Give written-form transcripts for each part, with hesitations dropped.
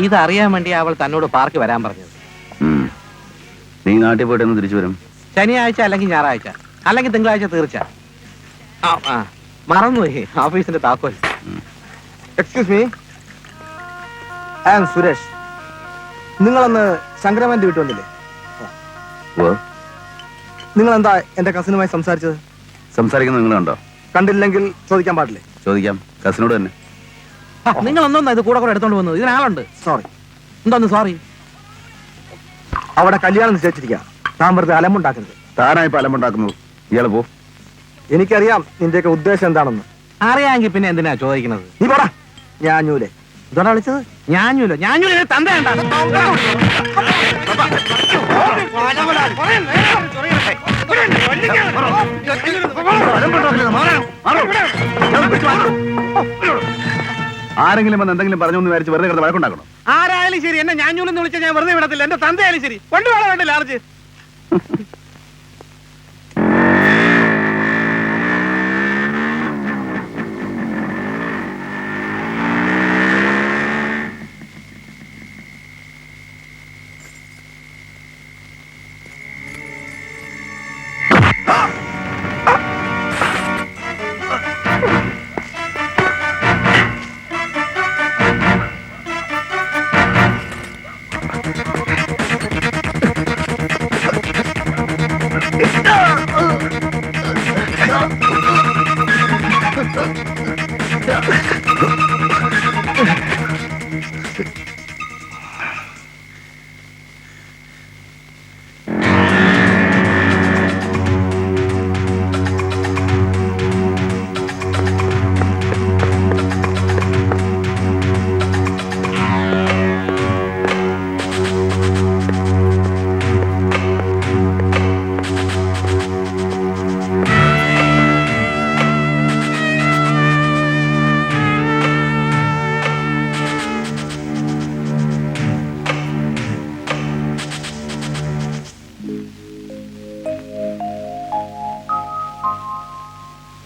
ഇതറിയാൻ വേണ്ടി അവൾ തന്നോട് പാർക്ക് വരാൻ പറഞ്ഞത്. നീ നാട്ടിൽ പോയിട്ട് തിരിച്ചു വരും? ശനിയാഴ്ച അല്ലെങ്കിൽ ഞായറാഴ്ച അല്ലെങ്കിൽ തിങ്കളാഴ്ച തീർച്ച. മറന്നുപോയി ഓഫീസിന്റെ താക്കോൽ. Excuse me, I am Suresh. നിങ്ങളന്ന് ശങ്കരമന്റെ വീട്ടിൽ വന്നില്ലേ? നിങ്ങൾ എന്താ എന്റെ കസിനുമായി സംസാരിച്ചത്? സംസാരിക്കുന്നത് നിങ്ങൾ കണ്ടോ? കണ്ടില്ലെങ്കിൽ ചോദിക്കാൻ പാടില്ലേ? ചോദിക്കാം, കസിനോട് തന്നെ. നിങ്ങൾ ഒന്നൊന്നും ഇത് കൂടെ എടുത്തോണ്ട് വന്നത്? ഇതിനാളുണ്ട്. സോറി. എന്തോന്ന് സോറി? അവിടെ കല്യാണം നിശ്ചയിച്ചിരിക്കുക. താൻ വെറുതെ അലമ്പുണ്ടാക്കരുത്. താനായി അലമ്പുണ്ടാക്കുന്നു. ഇയാള് പോ. എനിക്കറിയാം നിന്റെയൊക്കെ ഉദ്ദേശം എന്താണെന്ന്. അറിയാമെങ്കിൽ പിന്നെ എന്തിനാ ചോദിക്കുന്നത്? നീ പോടാ. ഞാഞ്ഞൂലെ ഇതോടാ വിളിച്ചത്? ഞാഞ്ഞൂല തന്തേണ്ട. ആരെങ്കിലും വന്ന് എന്തെങ്കിലും പറഞ്ഞു എന്ന് വിചാരിച്ച് വെറുതെ കിടന്ന് വഴക്കുണ്ടാക്കണോ? ആരായാലും ശരി, എന്നെ ഞാഞ്ഞൂലെന്ന് വിളിച്ചാൽ ഞാൻ വെറുതെ വിടത്തില്ല. എന്റെ തന്തയായാലും ശരി. കൊണ്ടുപോകാൻ വേണ്ടില്ല ആർജ്.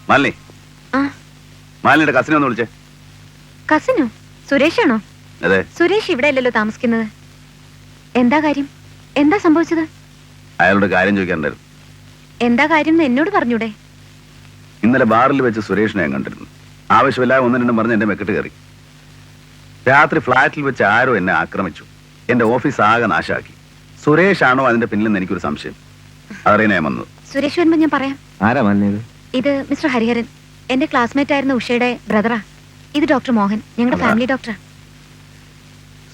മാലിനി, മാലിനിയുടെ കസിനെ ഒന്ന് വിളിച്ചേ. കസിനോ? സുരേഷാണോ? അതെ. സുരേഷ് ഇവിടെ അല്ലല്ലോ താമസിക്കുന്നത്. എന്താ കാര്യം? എന്താ സംഭവിച്ചത്? അയാളോട് കാര്യം ചോദിക്കാനുണ്ടായിരുന്നു. എന്താ കാര്യം എന്ന് എന്നോട് പറഞ്ഞൂടെ? ഇന്നലെ ബാറിൽ വെച്ച് സുരേഷിനെ ഞാൻ കണ്ടിരുന്നു. ആവശ്യമില്ലാതെ ഒന്നും രണ്ടും പറഞ്ഞ് എന്റെ മെക്കിട്ട് കയറി. രാത്രി ഫ്ലാറ്റിൽ വെച്ച് ആരോ എന്നെ ആക്രമിച്ചു. എന്റെ ഓഫീസ് ആകെ നാശാക്കി. സുരേഷ് ആണോ അതിന്റെ പിന്നിലെന്ന് എനിക്കൊരു സംശയം. അതറിയാൻ ഞാൻ വന്നത്. സുരേഷ് വരുമ്പോ ഞാൻ പറയാം. ആരാ മാലിനി? ഇത് മിസ്റ്റർ ഹരിഹരൻ, എന്റെ ക്ലാസ്മേറ്റ് ആയിരുന്ന ഉഷയുടെ ബ്രദറാ. ഇത് ഡോക്ടർ മോഹൻ, ഞങ്ങളുടെ ഫാമിലി ഡോക്ടറാ.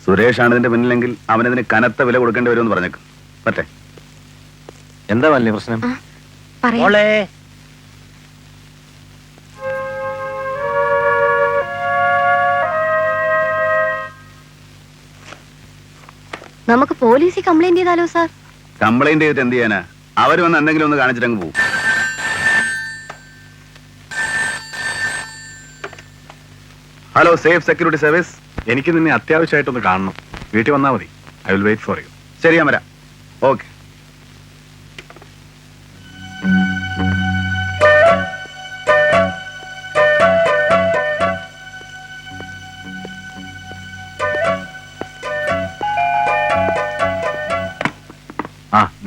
സുരേഷ് ആണ് ഇതിന്റെ പിന്നിലെങ്കിൽ അവനതിന് കനത്ത വില കൊടുക്കേണ്ടി വരുമെന്ന് പറഞ്ഞേക്കും. പറ്റേ? എന്താ മാലിനി പ്രശ്നം? പറയാം. നമുക്ക് പോലീസിൽ കംപ്ലൈന്റ് ചെയ്താലോ സാർ? കംപ്ലൈന്റ് ചെയ്തിട്ട് എന്ത് ചെയ്യാനാ? അവര് വന്ന് എന്തെങ്കിലും ഒന്ന് കാണിച്ചിട്ടങ്ങ് പോകും. Hello, safe security service. എനിക്ക് നിന്നെ അത്യാവശ്യമായിട്ടൊന്ന് കാണണം. വീട്ടിൽ വന്നാൽ മതി. I will wait for you. ശരി, ഞാൻ വരാം. ഓക്കെ.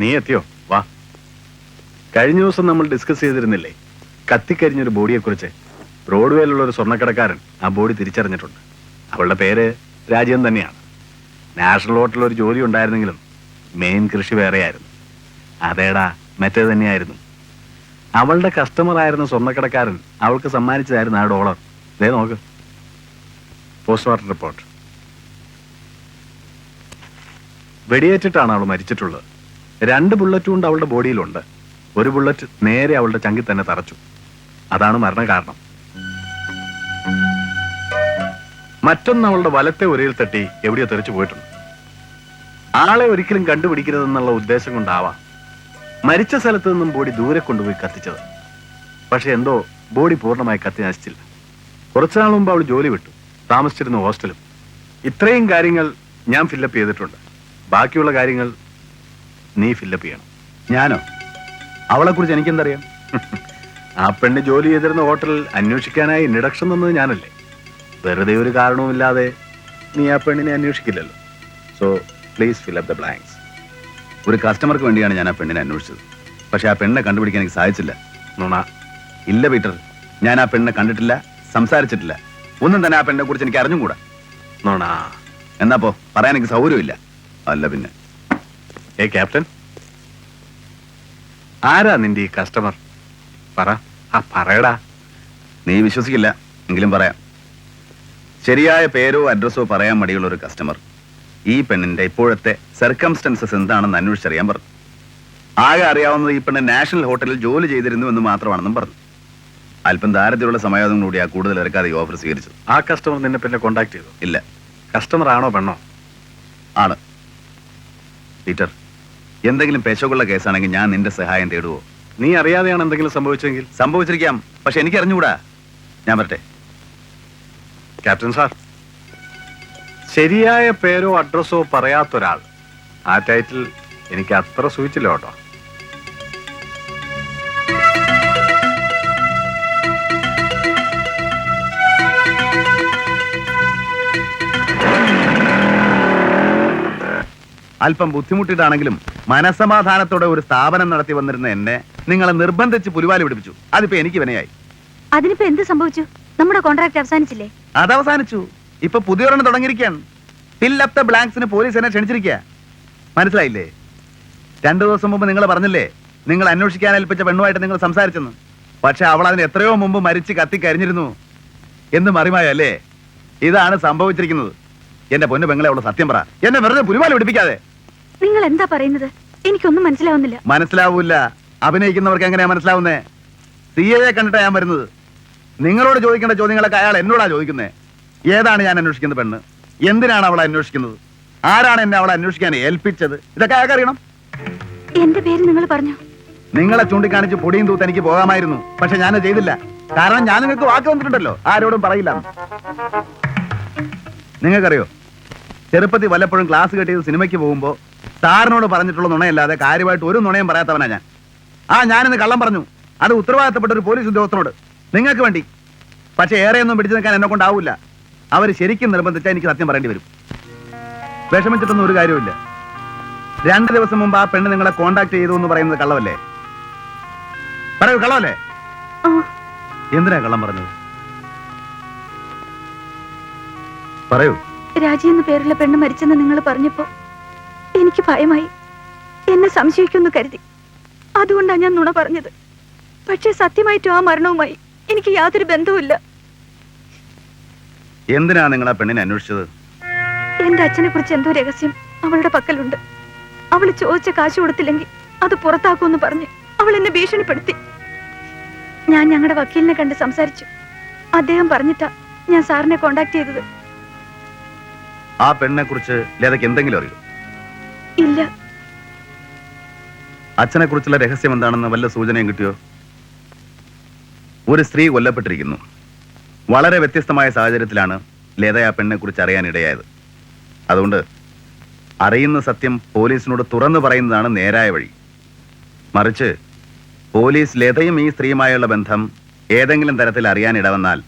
നീ എത്തിയോ? വാ. കഴിഞ്ഞ ദിവസം നമ്മൾ ഡിസ്കസ് ചെയ്തിരുന്നില്ലേ കത്തിക്കരിഞ്ഞൊരു ബോഡിയെക്കുറിച്ച്? ബ്രോഡ്വേയിലുള്ള ഒരു സ്വർണ്ണക്കടക്കാരൻ ആ ബോഡി തിരിച്ചറിഞ്ഞിട്ടുണ്ട്. അവളുടെ പേര് രാജ്യം തന്നെയാണ്. നാഷണൽ ഹോട്ടലിൽ ഒരു ജോലി ഉണ്ടായിരുന്നെങ്കിലും മെയിൻ കൃഷി വേറെയായിരുന്നു. അതേടാ, മറ്റേ തന്നെയായിരുന്നു. അവളുടെ കസ്റ്റമർ ആയിരുന്ന സ്വർണ്ണക്കടക്കാരൻ അവൾക്ക് സമ്മാനിച്ചതായിരുന്നു ആ ഡോളർ. ഇതേ നോക്ക്, പോസ്റ്റ്മോർട്ടം റിപ്പോർട്ട്. വെടിയേറ്റിട്ടാണ് അവൾ മരിച്ചിട്ടുള്ളത്. 2 ബുള്ളറ്റ് കൊണ്ട് അവളുടെ ബോഡിയിലുണ്ട്. ഒരു ബുള്ളറ്റ് നേരെ അവളുടെ ചങ്കിൽ തന്നെ തറച്ചു. അതാണ് മരണകാരണം. മറ്റൊന്ന് അവളുടെ വലത്തെ ഉരയിൽ തട്ടി എവിടെയോ തെറിച്ചു പോയിട്ടുണ്ട്. ആളെ ഒരിക്കലും കണ്ടുപിടിക്കരുതെന്നുള്ള ഉദ്ദേശം കൊണ്ടാവാം മരിച്ച സ്ഥലത്ത് നിന്നും ബോഡി ദൂരെ കൊണ്ടുപോയി കത്തിച്ചത്. പക്ഷെ എന്തോ ബോഡി പൂർണ്ണമായി കത്തി നശിച്ചില്ല. കുറച്ചുനാൾ മുമ്പ് അവൾ ജോലി വിട്ടു. താമസിച്ചിരുന്ന ഹോസ്റ്റലും. ഇത്രയും കാര്യങ്ങൾ ഞാൻ ഫില്ലപ്പ് ചെയ്തിട്ടുണ്ട്. ബാക്കിയുള്ള കാര്യങ്ങൾ നീ ഫില്ലപ്പ് ചെയ്യണം. ഞാനോ? അവളെ കുറിച്ച് എനിക്കെന്തറിയാം? ആ പെണ്ണ് ജോലി ചെയ്തിരുന്ന ഹോട്ടലിൽ അന്വേഷിക്കാനായി ഇൻട്രഡക്ഷൻ തന്നത് ഞാനല്ലേ? വെറുതെ ഒരു കാരണവുമില്ലാതെ നീ ആ പെണ്ണിനെ അന്വേഷിക്കില്ലല്ലോ. So please fill up the blanks. ഒരു കസ്റ്റമർക്ക് വേണ്ടിയാണ് ഞാൻ ആ പെണ്ണിനെ അന്വേഷിച്ചത്. പക്ഷെ ആ പെണ്ണിനെ കണ്ടുപിടിക്കാൻ എനിക്ക് സാധിച്ചില്ല. നുണ. ഇല്ല പീറ്റർ, ഞാൻ ആ പെണ്ണിനെ കണ്ടിട്ടില്ല, സംസാരിച്ചിട്ടില്ല. ഒന്നും തന്നെ ആ പെണ്ണിനെ കുറിച്ച് എനിക്ക് അറിഞ്ഞുകൂടാ. നുണ. എന്നാപ്പോ പറയാൻ എനിക്ക് സൗകര്യമില്ല. അല്ല പിന്നെ ഏ ക്യാപ്റ്റൻ, ആരാ നിന്റെ ഈ കസ്റ്റമർ? പറ. പറയടാ. നീ വിശ്വസിക്കില്ല, എങ്കിലും പറയാം. ശരിയായ പേരോ അഡ്രസ്സോ പറയാൻ മടിയുള്ള ഒരു കസ്റ്റമർ ഈ പെണ്ണിന്റെ ഇപ്പോഴത്തെ സർക്കംസ്റ്റൻസസ് എന്താണെന്ന് അന്വേഷിച്ചറിയാൻ പറഞ്ഞു. ആകെ അറിയാവുന്നത് ഈ പെണ്ണ് നാഷണൽ ഹോട്ടലിൽ ജോലി ചെയ്തിരുന്നു എന്ന് മാത്രമാണെന്നും പറഞ്ഞു. അല്പം ദാരിദ്ര്യമുള്ള സമയത്തും കൂടിയാ കൂടുതൽ ഇറക്കാതെ ഈ ഓഫർ സ്വീകരിച്ചത്. ആ കസ്റ്റമർ നിന്നെ പിന്നെ കോണ്ടാക്ട് ചെയ്തു? ഇല്ല. കസ്റ്റമർ ആണോ പെണ്ണോ? ആണ്. പീറ്റർ, എന്തെങ്കിലും പെശകുള്ള കേസാണെങ്കിൽ ഞാൻ നിന്റെ സഹായം തേടുവോ? നീ അറിയാതെയാണ് എന്തെങ്കിലും സംഭവിച്ചെങ്കിൽ? സംഭവിച്ചിരിക്കാം, പക്ഷെ എനിക്ക് അറിഞ്ഞുകൂടാ. ഞാൻ വരട്ടെ. ക്യാപ്റ്റൻ സാർ, ശരിയായ പേരോ അഡ്രസ്സോ പറയാത്തൊരാൾ, ആ ടൈറ്റിൽ എനിക്ക് അത്ര സൂചിച്ചില്ല കേട്ടോ. അല്പം ബുദ്ധിമുട്ടിട്ടാണെങ്കിലും മനസമാധാനത്തോടെ ഒരു സ്ഥാപനം നടത്തി വന്നിരുന്ന എന്നെ നിങ്ങളെ നിർബന്ധിച്ച് പുലിവാലി പിടിപ്പിച്ചു. അതിപ്പോ എനിക്ക് വിനയായി. അതിനിപ്പോ എന്ത് സംഭവിച്ചു? നമ്മുടെ കോൺട്രാക്ട് അവസാനിച്ചില്ലേ? അതവസാനിച്ചു. ഇപ്പൊ പുതിയൊരെണ്ണം തുടങ്ങിയിരിക്കുകയാണ്. ഫിൽ അപ്പ് ദ ബ്ലാങ്ക്സിന് പോലീസ് എന്നെ ക്ഷണിച്ചിരിക്കുക. മനസ്സിലായില്ലേ? 2 ദിവസം മുമ്പ് നിങ്ങൾ പറഞ്ഞില്ലേ നിങ്ങൾ അന്വേഷിക്കാൻ ഏൽപ്പിച്ച പെണ്ണുമായിട്ട് നിങ്ങൾ സംസാരിച്ചെന്ന്. പക്ഷെ അവൾ അതിന് എത്രയോ മുമ്പ് മരിച്ച് കത്തിക്കരിഞ്ഞിരുന്നു എന്ന് മറിമായല്ലേ? ഇതാണ് സംഭവിച്ചിരിക്കുന്നത്. എന്റെ പൊന്നു പെങ്ങളെ, അവള് സത്യം പറ. എന്നെ വെറുതെ പുലിവാലി പിടിപ്പിക്കാതെ. നിങ്ങൾ എന്താ പറയുന്നത്? എനിക്കൊന്നും മനസ്സിലാവുന്നില്ല. മനസ്സിലാവൂല. അഭിനയിക്കുന്നവർക്ക് എങ്ങനെയാ മനസ്സിലാവുന്നേ? സിഐയെ കണ്ടിട്ടാ ഞാൻ വരുന്നത്. നിങ്ങളോട് ചോദിക്കേണ്ട ചോദ്യങ്ങളൊക്കെ അയാൾ എന്നോടാ ചോദിക്കുന്നേ. ഏതാണ് ഞാൻ അന്വേഷിക്കുന്ന പെണ്ണ്? എന്തിനാണ് അവളെ അന്വേഷിക്കുന്നത്? ആരാണ് എന്നെ അവളെ അന്വേഷിക്കാൻ ഏൽപ്പിച്ചത്? ഇതൊക്കെ അയാൾക്ക് അറിയണം. എന്റെ പേര് നിങ്ങൾ പറഞ്ഞു. നിങ്ങളെ ചൂണ്ടിക്കാണിച്ച് പൊടിയും തൂത്ത് എനിക്ക് പോകാമായിരുന്നു. പക്ഷെ ഞാനത് ചെയ്തില്ല. കാരണം ഞാൻ നിങ്ങൾക്ക് വാക്ക് തന്നിട്ടുണ്ടല്ലോ, ആരോടും പറയില്ല. നിങ്ങൾക്കറിയോ, ചെറുപ്പത്തിൽ വല്ലപ്പോഴും ക്ലാസ് കെട്ടിയത് സിനിമയ്ക്ക് പോകുമ്പോ സാറിനോട് പറഞ്ഞിട്ടുള്ള നുണയല്ലാതെ കാര്യമായിട്ട് ഒരു നുണയും പറയാത്തവനാ ഞാൻ. ഞാനിന്ന് കള്ളം പറഞ്ഞു. അത് ഉത്തരവാദിത്തപ്പെട്ട ഒരു പോലീസ് ഉദ്യോഗസ്ഥനോട്, നിങ്ങൾക്ക് വേണ്ടി. പക്ഷെ ഏറെയൊന്നും പിടിച്ചു നിൽക്കാൻ എന്നെ കൊണ്ടാവില്ല. അവർ ശരിക്കും നിർബന്ധിച്ചാൽ എനിക്ക് സത്യം പറയേണ്ടി വരും. വിഷമിച്ചിട്ടൊന്നും ഒരു കാര്യമില്ല. 2 ദിവസം മുമ്പ് ആ പെണ്ണ് നിങ്ങളെ കോണ്ടാക്ട് ചെയ്തു എന്ന് പറയുന്നത് കള്ളമല്ലേ? പറയൂ, കള്ളമല്ലേ? എന്തിനാ കള്ളം പറഞ്ഞത്? പറയൂ. രാജി എന്ന പേരുള്ള പെണ്ണ് മരിച്ചെന്ന് നിങ്ങൾ പറഞ്ഞപ്പോ എനിക്ക് ഭയമായി. എന്നെ സംശയിക്കുമെന്ന് കരുതി. അതുകൊണ്ടാണ് ഞാൻ നുണ പറഞ്ഞത്. പക്ഷേ സത്യമായിട്ടും ആ മരണവുമായി എനിക്ക് യാതൊരു ബന്ധവുമില്ല. എന്തിനാ നിങ്ങൾ ആ പെണ്ണിനെ അന്വേഷിച്ചത്? എന്റെ അച്ഛനെ കുറിച്ച് എന്തോ രഹസ്യം അവളുടെ പക്കലുണ്ട്. അവള് ചോദിച്ച കാശ് കൊടുത്തില്ലെങ്കിൽ അത് പുറത്താക്കുമെന്ന് പറഞ്ഞ് അവൾ എന്നെ ഭീഷണിപ്പെടുത്തി. ഞാൻ ഞങ്ങളുടെ വക്കീലിനെ കണ്ട് സംസാരിച്ചു. അദ്ദേഹം പറഞ്ഞിട്ടാ ഞാൻ സാറിനെ കോണ്ടാക്ട് ചെയ്തത്. ആ പെണ്ണിനെ കുറിച്ച് ലതയ്ക്ക് എന്തെങ്കിലും അറിയോ? ഇല്ല. അച്ഛനെ കുറിച്ചുള്ള രഹസ്യം എന്താണെന്ന് വല്ല സൂചനയും കിട്ടിയോ? ഒരു സ്ത്രീ കൊല്ലപ്പെട്ടിരിക്കുന്നു. വളരെ വ്യത്യസ്തമായ സാഹചര്യത്തിലാണ് ലത ആ പെണ്ണിനെ കുറിച്ച് അറിയാനിടയായത്. അതുകൊണ്ട് അറിയുന്ന സത്യം പോലീസിനോട് തുറന്നു പറയുന്നതാണ് നേരായ വഴി. മറിച്ച് പോലീസ് ലതയും ഈ സ്ത്രീയുമായുള്ള ബന്ധം ഏതെങ്കിലും തരത്തിൽ അറിയാനിടവന്നാൽ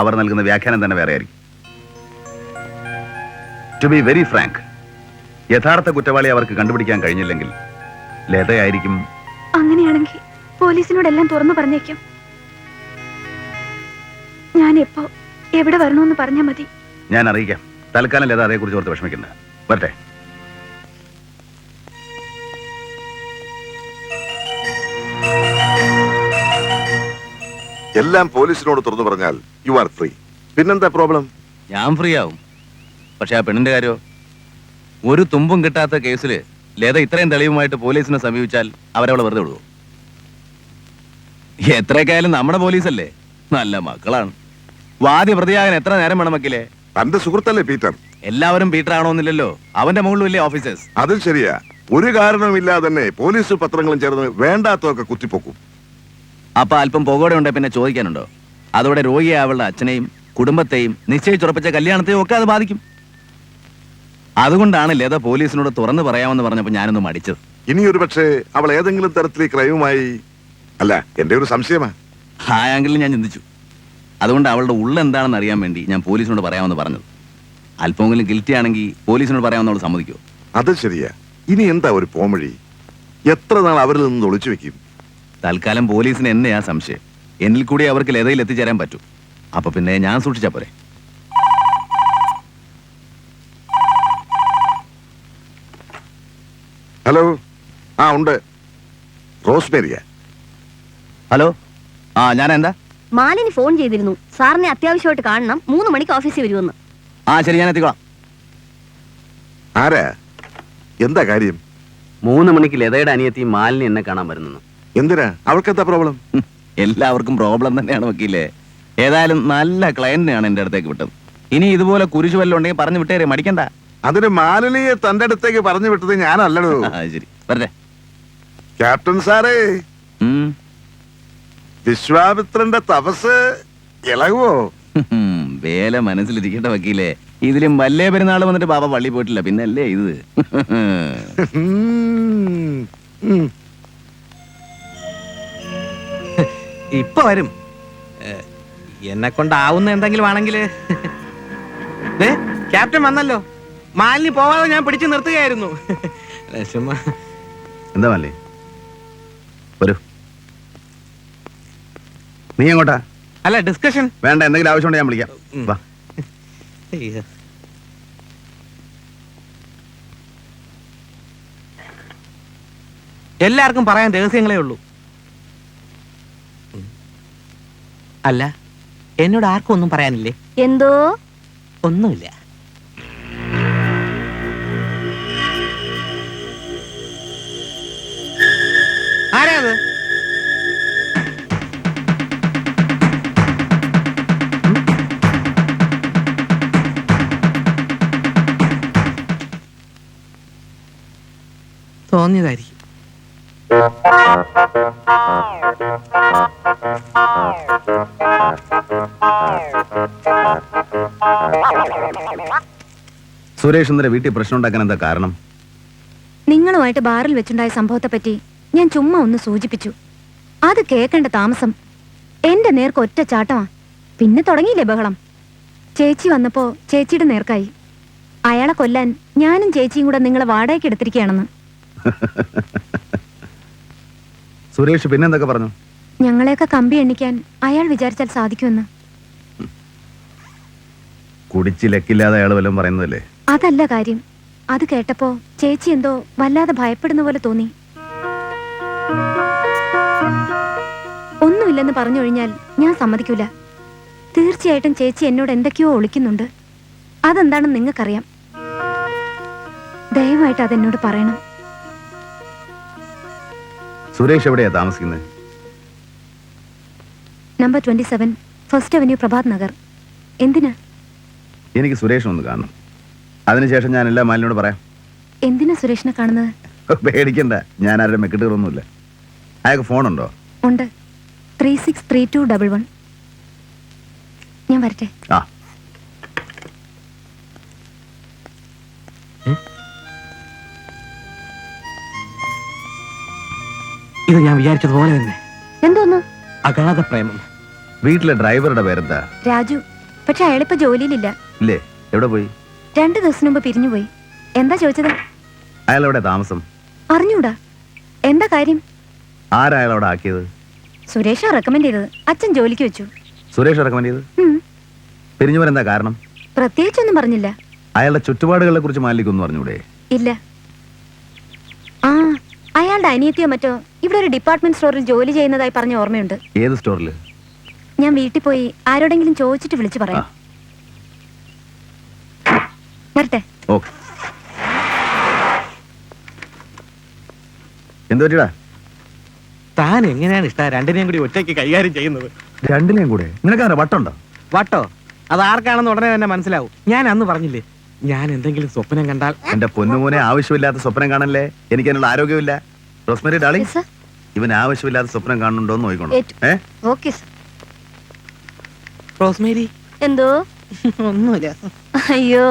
അവർ നൽകുന്ന വ്യാഖ്യാനം തന്നെ വേറെ ആയിരിക്കും. ടു ബി വെരി ഫ്രാങ്ക്, യഥാർത്ഥ കുറ്റവാളി അവർക്ക് കണ്ടുപിടിക്കാൻ കഴിഞ്ഞില്ലെങ്കിൽ ലതയായിരിക്കും. അങ്ങനെയാണെങ്കിൽ പോലീസിനോടെല്ലാം തുറന്നു പറഞ്ഞേക്കും. ഞാൻ എപ്പോ എവിടെ വരണമെന്ന് പറഞ്ഞാൽ മതി. ഞാൻ അറിയിക്കാം. തൽക്കാലം ലത അതേക്കുറിച്ച് ഓർത്ത് വിഷമിക്കണ്ട. വരട്ടെ. എല്ലാം പോലീസിനോട് തുറന്നു പറഞ്ഞാൽ യു ആർ ഫ്രീ. പിന്നെന്താ പ്രോബ്ലം? ഞാൻ ഫ്രീ ആവും. പക്ഷെ ആ പെണ്ണിന്റെ കാര്യോ? ഒരു തുമ്പും കിട്ടാത്ത കേസിൽ ലത ഇത്രയും തെളിവുമായിട്ട് പോലീസിനെ സമീപിച്ചാൽ അവരവളെ വെറുതെ വിടുവോ? എത്രയൊക്കെയായാലും നമ്മുടെ പോലീസല്ലേ, നല്ല മക്കളാണ്. വാദി പ്രതിയാകാൻ എത്ര നേരം വേണം വക്കീലേ? തന്റെ സുഹൃത്തല്ലേ പീറ്റർ? എല്ലാവരും പീറ്റർ ആണോന്നില്ലല്ലോ. അവന്റെ മുകളിലും ഓഫീസേഴ്സ്. അതും ശരിയാ. ഒരു കാരണവുമില്ലാതെ തന്നെ പോലീസ് പത്രങ്ങളും ചേർന്ന് വേണ്ടാത്തതൊക്കെ കുത്തിപ്പൊക്കും. അപ്പൊ അല്പം പുകയോടെ ഉണ്ടെ പിന്നെ ചോദിക്കാനുണ്ടോ? അതോടെ രോഗിയെ അവളുടെ അച്ഛനെയും കുടുംബത്തെയും നിശ്ചയിച്ചുറപ്പിച്ച കല്യാണത്തെയും ഒക്കെ അത് ബാധിക്കും. അതുകൊണ്ടാണ് ലത പോലീസിനോട് തുറന്നു പറയാമെന്ന് പറഞ്ഞപ്പോൾ ഞാനൊന്ന് മടിച്ചത്. ഇനി ഒരു പക്ഷേ അവൾ ഏതെങ്കിലും തരത്തിൽ ക്രൈമുമായി, അല്ല എന്റെ ഒരു സംശയമാ, ആ ആംഗിളിൽ ഞാൻ ചിന്തിച്ചു. അതുകൊണ്ട് അവളുടെ ഉള്ളെന്താണെന്ന് അറിയാൻ വേണ്ടി ഞാൻ പോലീസിനോട് പറയാമെന്ന് പറഞ്ഞത്. അല്പമെങ്കിലും ഗിൽറ്റി ആണെങ്കിൽ പോലീസിനോട് പറയാമെന്നോട് സമ്മതിക്കുമോ? അത് ശരിയാ. ഇനി എന്താ ഒരു പോംവഴി? എത്ര നാൾ അവരിൽ നിന്ന് ഒളിച്ചു വെക്കും? തൽക്കാലം പോലീസിന് എന്നെയാ സംശയം. എന്നിൽ കൂടി അവർക്ക് ലതയിൽ എത്തിച്ചേരാൻ പറ്റൂ. അപ്പൊ പിന്നെ ഞാൻ സൂക്ഷിച്ചാ പോരെ. ഹലോ, ആ ഉണ്ട്. റോസ്മേരിയാ? ഹലോ, ആ ഞാൻ എന്താ? മാലിനി ഫോൺ ചെയ്തിരുന്നു, സാറിനെ അത്യാവശ്യമായിട്ട് കാണണം, 3 മണിക്ക് ഓഫീസിൽ വരുമെന്ന്. ആ ശരി, ഞാൻ എത്തിക്കോളാം. ആരാ? എന്താ കാര്യം? 3 മണിക്ക് ലതയുടെ അനിയത്തി മാലിനി എന്നെ കാണാൻ വരുന്നു. എന്തിനാ? അവൾക്കെന്താ പ്രോബ്ലം? എല്ലാവർക്കും പ്രോബ്ലം തന്നെയാണ് വക്കീലേ. ഏതായാലും നല്ല ക്ലയന്റിനെയാണ് എന്റെ അടുത്തേക്ക് വിട്ടത്. ഇനി ഇതുപോലെ കുരിശു വല്ലതും ഉണ്ടെങ്കിൽ പറഞ്ഞു വിട്ടേരെ, മടിക്കണ്ട. അതിന് മാലിനിയെ തന്റെ അടുത്തേക്ക് പറഞ്ഞു വിട്ടത് ഞാനല്ലടോ. ശരി, വരട്ടെ. ക്യാപ്റ്റൻ സാറേ, വിശ്വാമിത്രന്റെ തപസ് ഇളകുവോ? വേല മനസ്സിലിരിക്കട്ടെ വക്കീലേ. ഇതിലും വല്ലേ പെരുന്നാൾ വന്നിട്ട് ബാബ പള്ളി പോയിട്ടില്ല, പിന്നല്ലേ ഇത്. ഇപ്പൊ വരും. എന്നെ കൊണ്ടാവുന്ന എന്തെങ്കിലും ആണെങ്കിൽ. ക്യാപ്റ്റൻ വന്നല്ലോ. മാലിനി പോവാതെ ഞാൻ പിടിച്ചു നിർത്തുകയായിരുന്നു. എന്താ മല്ലേ? ഒരു നീ എങ്ങോട്ടാ? അല്ല, ഡിസ്കഷൻ വേണ്ട, എന്തെങ്കിലും ആവശ്യമുണ്ടെങ്കിൽ ഞാൻ വിളിക്കാം. വാ. എല്ലാവർക്കും പറയാൻ രഹസ്യങ്ങളേ ഉള്ളൂ. അല്ല, എന്നോട് ആർക്കും ഒന്നും പറയാനില്ലേ? എന്തോ? ഒന്നുമില്ല. ആരാ അത്? തോന്നിയതായിരിക്കും. സുരേഷ് ഇന്നലെ വീട്ടിൽ പ്രശ്നം ഉണ്ടാക്കാൻ എന്താ കാരണം? നിങ്ങളുമായിട്ട് ബാറിൽ വെച്ചുണ്ടായ സംഭവത്തെ പറ്റി ഞാൻ ചുമ്മാ ഒന്ന് സൂചിപ്പിച്ചു. അത് കേൾക്കേണ്ട താമസം എന്റെ നേർക്ക് ഒറ്റ ചാട്ടമാ. പിന്നെ തുടങ്ങിയില്ലേ ബഹളം. ചേച്ചി വന്നപ്പോ ചേച്ചിയുടെ നേർക്കായി. അയാളെ കൊല്ലാൻ ഞാനും ചേച്ചിയും കൂടെ നിങ്ങളെ വാടകയ്ക്ക് എടുത്തിരിക്കുകയാണെന്ന്. സുരേഷ് പിന്നെന്തൊക്കെ പറഞ്ഞു? ഞങ്ങളെയൊക്കെ കമ്പി എണ്ണിക്കാൻ അയാൾ വിചാരിച്ചാൽ സാധിക്കുമെന്ന്. കുടിച്ച് ലക്കില്ലാതെ അയാൾ വല്ലതും പറയുന്നതല്ലേ? അതല്ല കാര്യം. അത് കേട്ടപ്പോ ചേച്ചി എന്തോ വല്ലാതെ ഭയപ്പെടുന്ന പോലെ തോന്നി. ഒന്നുമില്ലെന്ന് പറഞ്ഞു കഴിഞ്ഞാൽ ഞാൻ സമ്മതിക്കൂല. തീർച്ചയായിട്ടും ചേച്ചി എന്നോട് എന്തൊക്കെയോ ഒളിക്കുന്നുണ്ട്. അതെന്താണെന്ന് നിങ്ങൾക്കറിയാം. ദയവായിട്ട് അതെന്നോട് പറയണം. സുരേഷ് എവിടെയാ താമസിക്കുന്നത്? Number 27 first avenue, Prabhat Nagar. എന്തിനാ? എനിക്ക് സുരേഷ് ഒന്ന് കാണണം. അതിനുശേഷം ഞാൻ എല്ലാ മാലിനോട് പറയാം. എന്തിനാ സുരേഷിനെ കാണുന്നത്? പേടിക്കണ്ട, ഞാൻ ആരുടെ മെക്കിട്ടൊന്നുമില്ല. അയാൾക്ക് ഫോണുണ്ടോ? ഉണ്ട്, 363211. ഞാൻ വരട്ടെ. ആ ഇത് ഞാൻ വിചാരിച്ചതുപോലെ തന്നെ. എന്തോന്ന്? അഗാധ പ്രേമം. വീട്ടിലെ ഡ്രൈവറുടെ പേരെന്താ? രാജു. പക്ഷെ അയാളിപ്പോ ജോലിയിലില്ല. ഇല്ലേ? എവിടെ പോയി? 2 ദിവസം മുമ്പ് പിരിഞ്ഞുപോയി. എന്താ ചോദിച്ചത്? അയാൾ എവിടെ താമസം? അറിഞ്ഞൂടാ. എന്താ കാര്യം? ആരാ അയാൾ അവിടെ ആക്കിയത്? സുരേഷാ റെക്കമെൻഡ് ചെയ്തത്. അച്ഛൻ ജോലിക്ക് വെച്ചു. സുരേഷ് റെക്കമെൻഡ് ചെയ്ത്? പിരിഞ്ഞവൻ എന്താ കാരണം? പ്രത്യേകിച്ചൊന്നും പറഞ്ഞില്ല. അയാളുടെ ചുറ്റുപാടുകളെ കുറിച്ച് മാലിക്കൊന്നും പറഞ്ഞൂടെ? ഇല്ല. ആ, അയാളുടെ അനിയത്തിയോ മറ്റോ ഇവിടെ ഒരു ഡിപ്പാർട്ട്മെന്റ് സ്റ്റോറിൽ ജോലി ചെയ്യുന്നതായി പറഞ്ഞ ഓർമ്മയുണ്ട്. ഏത് സ്റ്റോറിൽ? ഞാൻ വീട്ടിൽ പോയി ആരോടെങ്കിലും ചോദിച്ചിട്ട് വിളിച്ചു പറയാം. വരട്ടെ. ഓക്കെ. എന്ത് പറ്റിടാ? താൻ എങ്ങനെയാണ് ഇഷ്ടം രണ്ടിനെയും കൂടി ഒറ്റയ്ക്ക് കൈകാര്യം ചെയ്യുന്നത്? രണ്ടിനെയും കൂടെ? നിനക്ക് വട്ടുണ്ടോ? വട്ടോ? അത് ആർക്കാണെന്ന് ഉടനെ തന്നെ മനസ്സിലാവും. ഞാൻ അന്ന് പറഞ്ഞില്ലേ, ഞാൻ എന്തെങ്കിലും സ്വപ്നം കണ്ടാൽ. എന്റെ പൊന്നുമോനെ, ആവശ്യമില്ലാത്ത സ്വപ്നം കാണല്ലേ. എനിക്ക് അതിനുള്ള ആരോഗ്യമില്ല. Rosemary darling, Yes, sir. ഇവൻ ആവശ്യമില്ലാത്ത സ്വപ്നം കാണുന്നുണ്ടോ എന്ന് നോക്കണം. Okay sir. റോസ്മേരി. എന്തോ? ഒന്നുമില്ല. അയ്യോ,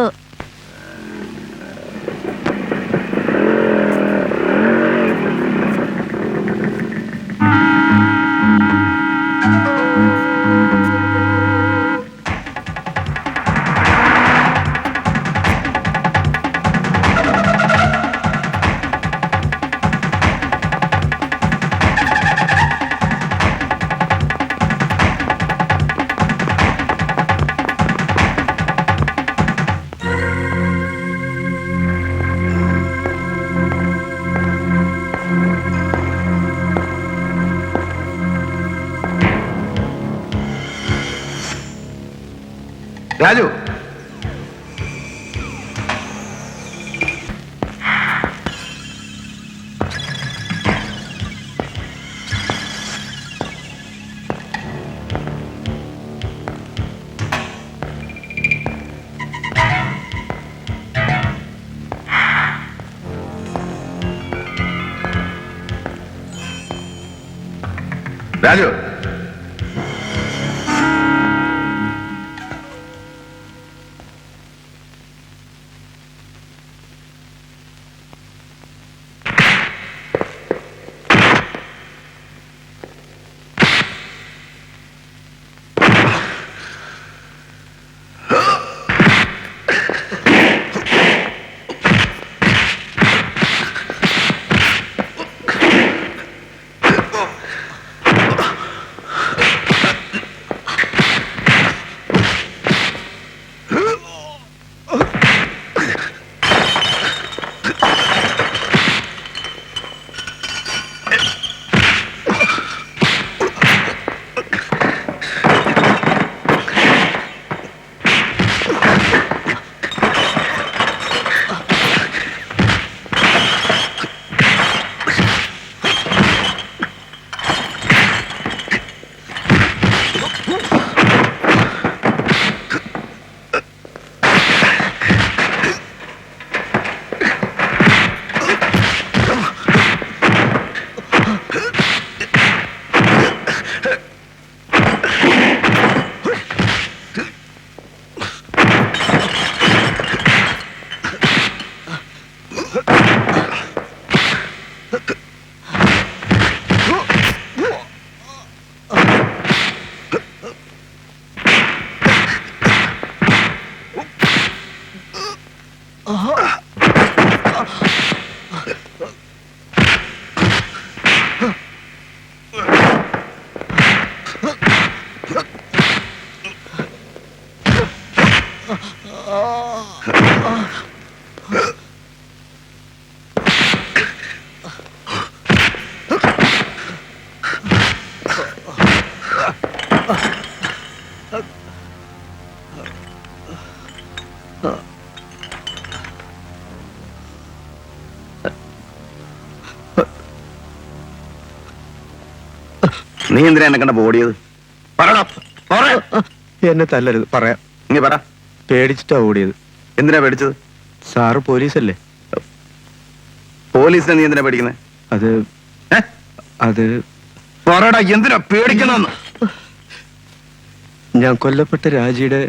രാജു രാജു നീ എന്തിനാ എന്നെ കണ്ട ഓടിയത്? പറയടാ, പറ. എന്നെ തല്ലരുത്, പറയാം. നീ പറ. പേടിച്ചിട്ടാ ഓടിയത്. എന്തിനാ പേടിച്ചത്? സാറ് പോലീസല്ലേ? പോലീസിനെ നീ എന്തിനാ പേടിക്കുന്നത്? അത് പറയടാ, എന്തിനാ പേടിക്കുന്ന? ഞാൻ കൊല്ലപ്പെട്ട രാജിയുടെ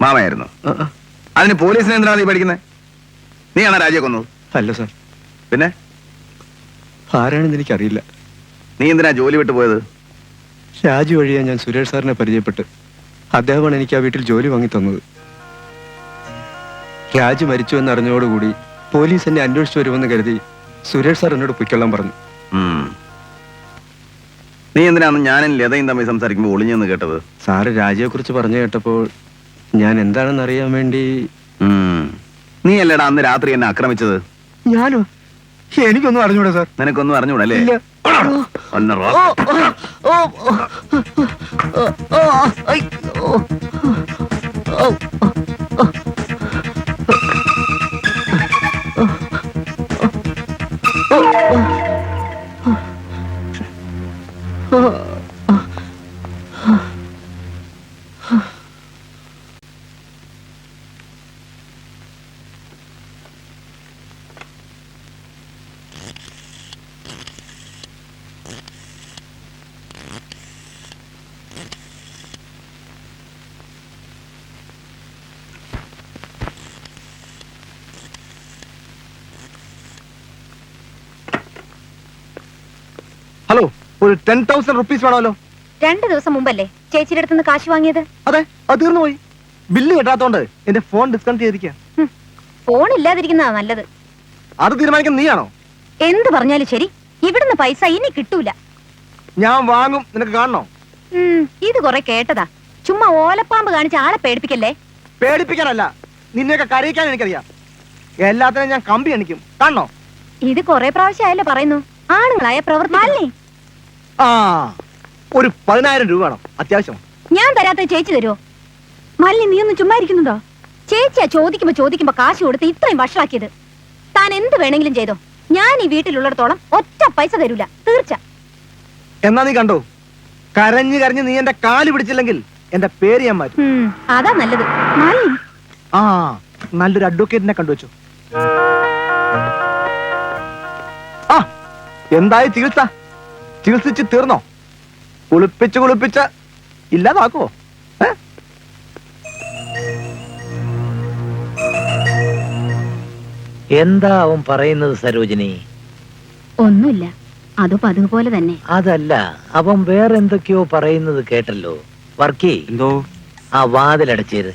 മാമയായിരുന്നു. അതിന് പോലീസിനെ എന്തിനാ നീ പേടിക്കുന്നത്? നീയാണോ രാജിയെ കൊന്നത്? അല്ല സാർ. പിന്നെ ആരാണെന്ന് എനിക്കറിയില്ല. നീ എന്തിനാ ജോലി വിട്ടു പോയത്? രാജി വഴിയാ ഞാൻ സുരേഷ് സാറിനെ പരിചയപ്പെട്ട് അദ്ദേഹമാണ് എനിക്ക് ആ വീട്ടിൽ ജോലി വാങ്ങി തന്നത്. രാജി മരിച്ചു എന്നറിഞ്ഞോടുകൂടി പോലീസ് എന്നെ അന്വേഷിച്ചു വരുമെന്ന് കരുതി സുരേഷ് സാർ എന്നോട് പൊയ്ക്കൊള്ളാൻ പറഞ്ഞു. നീ എന്തിനാണ് ഞാനും ലതയും തമ്മിൽ സംസാരിക്കുമ്പോൾ ഒളിഞ്ഞെന്ന് കേട്ടത്? സാറ് രാജിയെ കുറിച്ച് പറഞ്ഞു കേട്ടപ്പോൾ ഞാൻ എന്താണെന്ന് അറിയാൻ വേണ്ടി. നീ അല്ലേടാ അന്ന് രാത്രി എന്നെ ആക്രമിച്ചത്? ഞാനോ? എനിക്കൊന്നും അറിഞ്ഞൂടാ സാർ. നിനക്കൊന്നും അറിഞ്ഞൂടല്ലേ? ഹലോ, ഒരു 10,000 റുപ്പീസ് വേണമല്ലോ. 2 ദിവസം മുമ്പല്ലേ ചേച്ചിയുടെ അടുത്തുനിന്ന് കാശ് വാങ്ങിയത്? അതെ, അത് തീർന്നു പോയി. ബില്ല് കെട്ടാത്തോണ്ട് എന്റെ ഫോൺ ഡിസ്കണക്ട് ചെയ്തിരിക്കുക. ഫോൺ ഇല്ലാതിരിക്കുന്നതാ നല്ലത്. അത് തീരുമാനിക്കാൻ നീയാണോ? എന്ത് പറഞ്ഞാലും ശരി, ഇവിടുന്ന് പൈസ ഇനി കിട്ടൂല. ഞാൻ വാങ്ങും, നിനക്ക് കാണണോ? ഇത് കുറെ കേട്ടതാ. ചുമ്മാ ഓലപ്പാമ്പ് കാണിച്ച് ആളെ പേടിപ്പിക്കല്ലേ. പേടിപ്പിക്കാനല്ല, നിന്നെയൊക്കെ കരയിക്കാൻ എനിക്കറിയാം. എല്ലാത്തിനും ഞാൻ കമ്പി എണിക്കും, കാണണോ? ഇത് കുറെ പ്രാവശ്യമായല്ലോ പറയുന്നു. ആണുങ്ങളായ പ്രവർത്തി. ആ, ഒരു 10,000 രൂപ വേണം, അത്യാവശ്യം. ഞാൻ തരാത്ത ചേച്ചി തരുമോ? മാലിനി നീ ഒന്ന് ചുമ്മാ ഇരിക്കുന്നുണ്ടോ? ചേച്ചിയാ ചോദിക്കുമ്പോ കാശ് കൊടുത്ത് ഇത്രയും വഷളാക്കിയത്. താൻ എന്ത് വേണമെങ്കിലും ചെയ്തോ, ഞാൻ ഈ വീട്ടിലുള്ളിടത്തോളം ഒറ്റ പൈസ തരൂല, തീർച്ച. എന്നാ നീ കണ്ടോ, കരഞ്ഞു കരഞ്ഞ് നീ എന്റെ കാല് പിടിച്ചില്ലെങ്കിൽ എന്റെ പേര് ഞാൻ മാറ്റും. അതാ നല്ലത്. മാലിനി ആ, നല്ലൊരു അഡ്വക്കേറ്റിനെ കണ്ടുവച്ചു. ആ, എന്തായി ചികിത്സ? ചികിത്സിച്ച് തീർന്നോ? കുളിപ്പിച്ച് ഇല്ലാതാക്കുവോ? എന്താ അവൻ പറയുന്നത് സരോജിനി? ഒന്നുമില്ല, അത് പതിവ് പോലെ തന്നെ. അതല്ല, അവൻ വേറെ എന്തൊക്കെയോ പറയുന്നത് കേട്ടല്ലോ. വർക്കി, എന്തോ? ആ വാതിലടച്ചേര്.